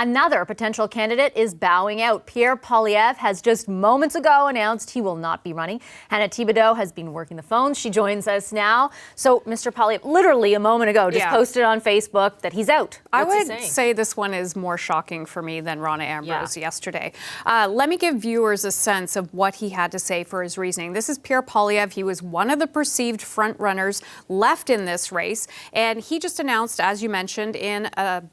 Another potential candidate is bowing out. Pierre Poilievre has just moments ago announced he will not be running. Hannah Thibodeau has been working the phones. She joins us now. So Mr. Poilievre, literally a moment ago, just posted on Facebook that he's out. I would say this one is more shocking for me than Rona Ambrose yesterday. Let me give viewers a sense of what he had to say for his reasoning. This is Pierre Poilievre. He was one of the perceived front runners left in this race, and he just announced, as you mentioned, in a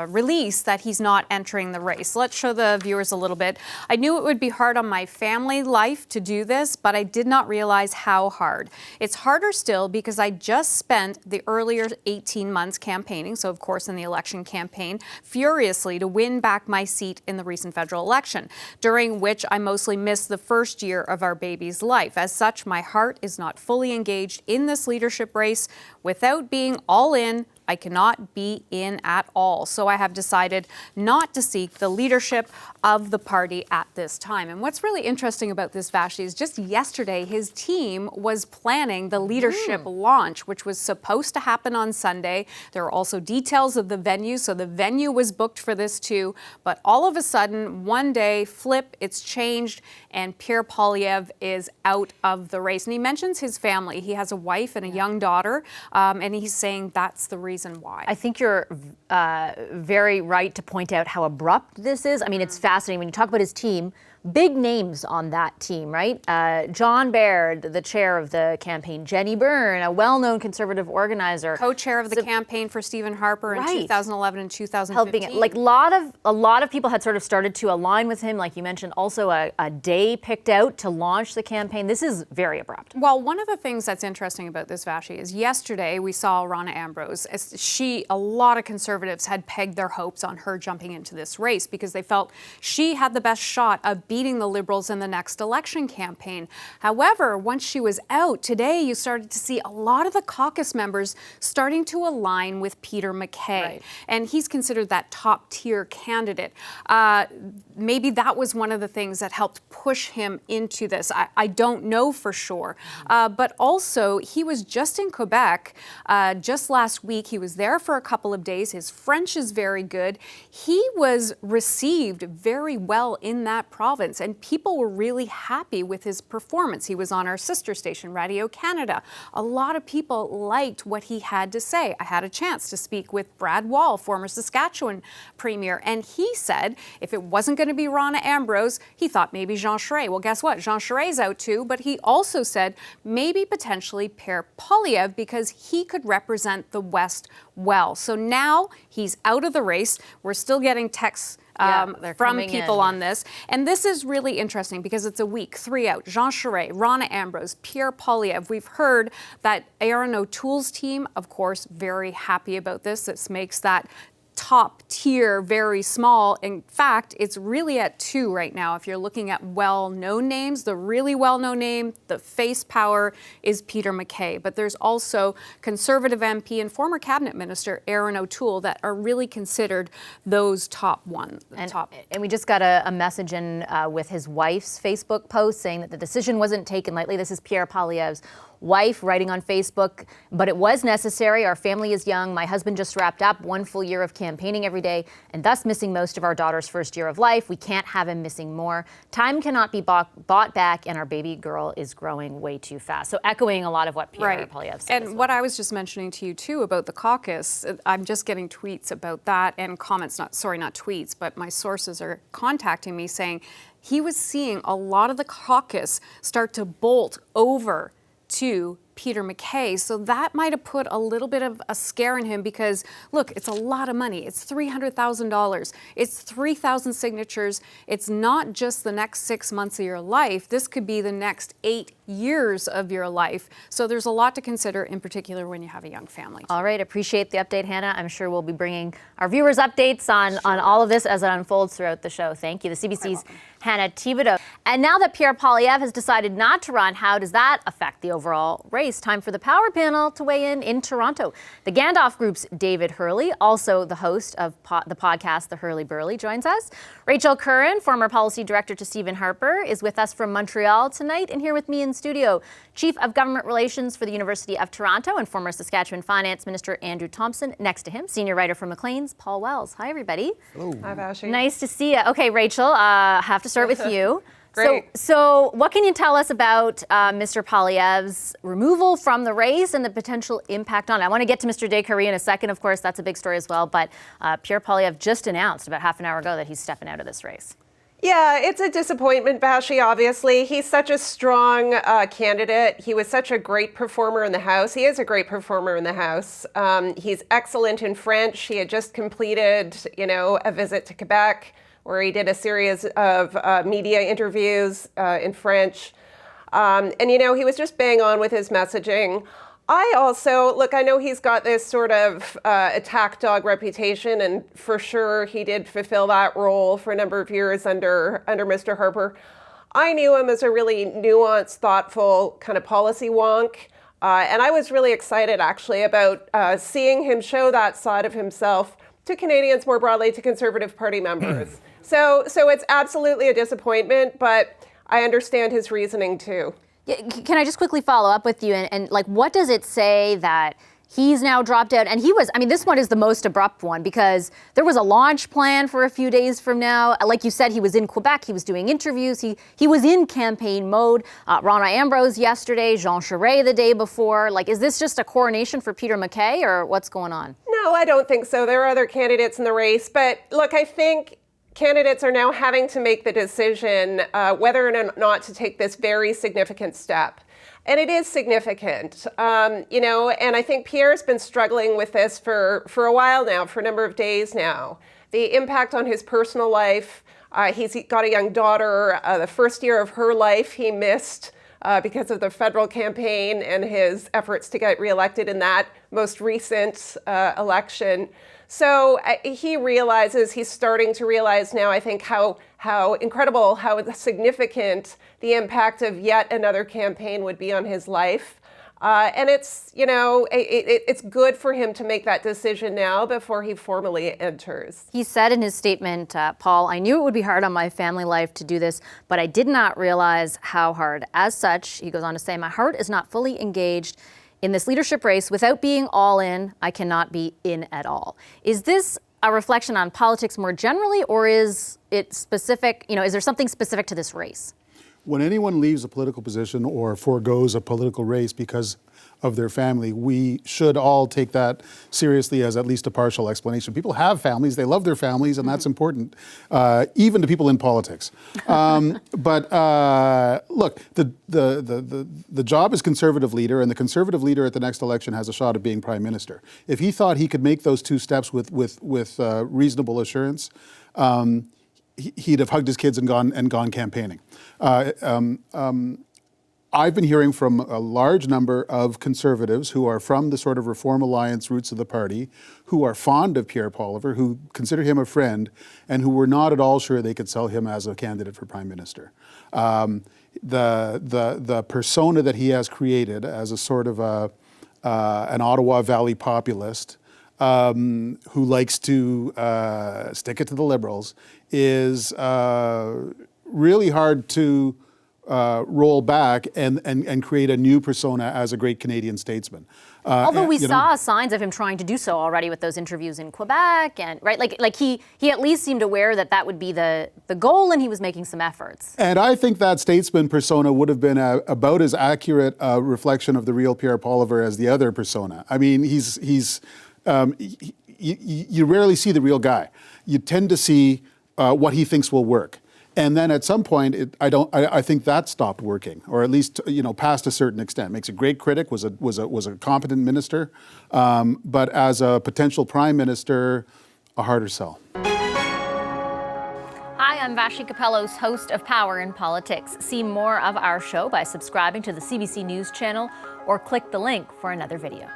release that he's not entering the race. Let's show the viewers a little bit. I knew it would be hard on my family life to do this, but I did not realize how hard. It's harder still because I just spent the earlier 18 months campaigning, so of course in the election campaign, furiously to win back my seat in the recent federal election, during which I mostly missed the first year of our baby's life. As such, my heart is not fully engaged in this leadership race. Without being all in, I cannot be in at all. So I have decided not to seek the leadership of the party at this time. And what's really interesting about this, Vashti, is just yesterday, his team was planning the leadership launch, which was supposed to happen on Sunday. There are also details of the venue. So the venue was booked for this too. But all of a sudden, one day, flip, it's changed, and Pierre Poilievre is out of the race. And he mentions his family. He has a wife and a young daughter, and he's saying that's the reason why. I think you're very right to point out how abrupt this is. I mean, it's fascinating when you talk about his team. Big names on that team, right? John Baird, the chair of the campaign, Jenny Byrne, a well-known conservative organizer, co-chair of the campaign for Stephen Harper in 2011 and 2015. Helping, like a lot of people had sort of started to align with him, like you mentioned. Also, a day picked out to launch the campaign. This is very abrupt. Well, one of the things that's interesting about this, Vashti, is yesterday we saw Rona Ambrose. A lot of conservatives had pegged their hopes on her jumping into this race because they felt she had the best shot of beating the Liberals in the next election campaign. However, once she was out, today you started to see a lot of the caucus members starting to align with Peter MacKay. And he's considered that top-tier candidate. Maybe that was one of the things that helped push him into this. I don't know for sure. But also, he was just in Quebec just last week. He was there for a couple of days. His French is very good. He was received very well in that province, and people were really happy with his performance. He was on our sister station, Radio Canada. A lot of people liked what he had to say. I had a chance to speak with Brad Wall, former Saskatchewan premier, and he said if it wasn't going to be Rona Ambrose, he thought maybe Jean Charest. Well, guess what? Jean Charest's out too, but he also said maybe potentially Pierre Poilievre because he could represent the West well. So now he's out of the race. We're still getting texts from people on this. And this is really interesting because it's a week, 3 out. Jean Charest, Rona Ambrose, Pierre Poilievre. We've heard that Aaron O'Toole's team, of course, very happy about this. This makes that top tier very small. In fact, it's really at 2 right now. If you're looking at well-known names, the really well-known name, the face power is Peter MacKay. But there's also Conservative MP and former cabinet minister Aaron O'Toole that are really considered those top ones. And we just got a message in with his wife's Facebook post saying that the decision wasn't taken lightly. This is Pierre Poilievre's wife writing on Facebook, but it was necessary. Our family is young. My husband just wrapped up 1 full year of campaigning every day and thus missing most of our daughter's first year of life. We can't have him missing more. Time cannot be bought back, and our baby girl is growing way too fast. So echoing a lot of what Pierre Poilievre said. And what I was just mentioning to you too about the caucus, I'm just getting tweets about that and comments, not tweets, but my sources are contacting me saying he was seeing a lot of the caucus start to bolt over to Peter MacKay. So that might have put a little bit of a scare in him because, look, it's a lot of money. It's $300,000. It's 3,000 signatures. It's not just the next 6 months of your life. This could be the next 8 years of your life. So there's a lot to consider, in particular when you have a young family. All right. Appreciate the update, Hannah. I'm sure we'll be bringing our viewers updates on all of this as it unfolds throughout the show. Thank you. The CBC's Hannah Thibodeau. And now that Pierre Poilievre has decided not to run, how does that affect the overall race? race. Time for the Power Panel to weigh in Toronto. The Gandalf Group's David Hurley, also the host of the podcast The Hurley Burley, joins us. Rachel Curran, former policy director to Stephen Harper, is with us from Montreal tonight. And here with me in studio, Chief of Government Relations for the University of Toronto and former Saskatchewan Finance Minister Andrew Thompson. Next to him, senior writer for Maclean's, Paul Wells. Hi, everybody. Hello. Hi, Vashi. Nice to see you. Okay, Rachel, I have to start with you. Great. So what can you tell us about Mr. Poilievre's removal from the race and the potential impact on it? I want to get to Mr. Descaries in a second. Of course, that's a big story as well. But Pierre Poilievre just announced about half an hour ago that he's stepping out of this race. Yeah, it's a disappointment, Vashi, obviously. He's such a strong candidate. He was such a great performer in the House. He is a great performer in the House. He's excellent in French. He had just completed, a visit to Quebec, where he did a series of media interviews in French. And he was just bang on with his messaging. I know he's got this sort of attack dog reputation, and for sure he did fulfill that role for a number of years under Mr. Harper. I knew him as a really nuanced, thoughtful kind of policy wonk. And I was really excited, actually, about seeing him show that side of himself to Canadians more broadly, to Conservative Party members. So it's absolutely a disappointment, but I understand his reasoning too. Yeah, can I just quickly follow up with you and what does it say that he's now dropped out? And this one is the most abrupt one because there was a launch plan for a few days from now. Like you said, he was in Quebec, he was doing interviews, he was in campaign mode. Rana Ambrose yesterday, Jean Charest the day before. Is this just a coronation for Peter MacKay or what's going on? No, I don't think so. There are other candidates in the race, but look, I think candidates are now having to make the decision whether or not to take this very significant step. And it is significant, and I think Pierre's been struggling with this for a while now, for a number of days now. The impact on his personal life, he's got a young daughter. The first year of her life he missed because of the federal campaign and his efforts to get reelected in that most recent election. So he's starting to realize now, I think, how incredible, how significant the impact of yet another campaign would be on his life. And it's good for him to make that decision now before he formally enters. He said in his statement, Paul, I knew it would be hard on my family life to do this, but I did not realize how hard. As such, he goes on to say, my heart is not fully engaged in this leadership race. Without being all in, I cannot be in at all. Is this a reflection on politics more generally, or is it specific, is there something specific to this race? When anyone leaves a political position or forgoes a political race because of their family, we should all take that seriously as at least a partial explanation. People have families, they love their families, and that's important, even to people in politics. But look, the job is Conservative leader, and the Conservative leader at the next election has a shot at being Prime Minister. If he thought he could make those two steps with reasonable assurance, he'd have hugged his kids and gone campaigning. I've been hearing from a large number of Conservatives who are from the sort of Reform Alliance roots of the party, who are fond of Pierre Poilievre, who consider him a friend, and who were not at all sure they could sell him as a candidate for Prime Minister. The persona that he has created as a sort of an Ottawa Valley populist who likes to stick it to the Liberals is really hard to roll back and create a new persona as a great Canadian statesman. Although we saw signs of him trying to do so already with those interviews in Quebec, and he at least seemed aware that would be the goal, and he was making some efforts. And I think that statesman persona would have been about as accurate a reflection of the real Pierre Poilievre as the other persona. I mean, you rarely see the real guy. You tend to see what he thinks will work. And then at some point, I think that stopped working, or at least past a certain extent. Makes a great critic, was a competent minister, but as a potential prime minister, a harder sell. Hi, I'm Vashi Capellos, host of Power in Politics. See more of our show by subscribing to the CBC News channel or click the link for another video.